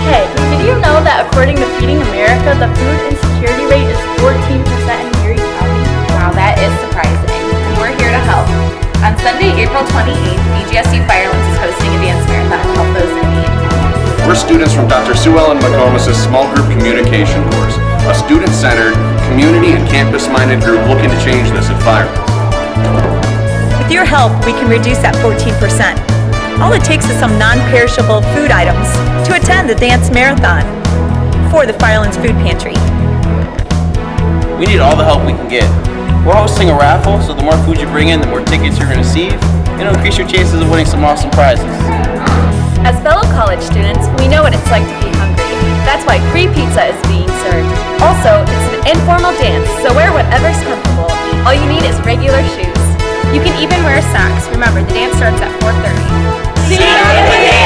Hey, did you know that according to Feeding America, the food insecurity rate is 14% in Erie County? Wow, that is surprising. And we're here to help. On Sunday, April 28th, BGSU Firelands is hosting a dance marathon to help those in need. We're students from Dr. Sue Ellen McComas' small group communication course, a student-centered, community and campus-minded group looking to change this at Firelands. With your help, we can reduce that 14%. All it takes is some non-perishable food items to attend the dance marathon for the Firelands Food Pantry. We need all the help we can get. We're hosting a raffle, so the more food you bring in, the more tickets you're going to receive. It'll increase your chances of winning some awesome prizes. As fellow college students, we know what it's like to be hungry. That's why free pizza is being served. Also, it's an informal dance, so wear whatever's comfortable. All you need is regular shoes. You can even wear socks. Remember, the dance starts at 4:30. See you at the dance!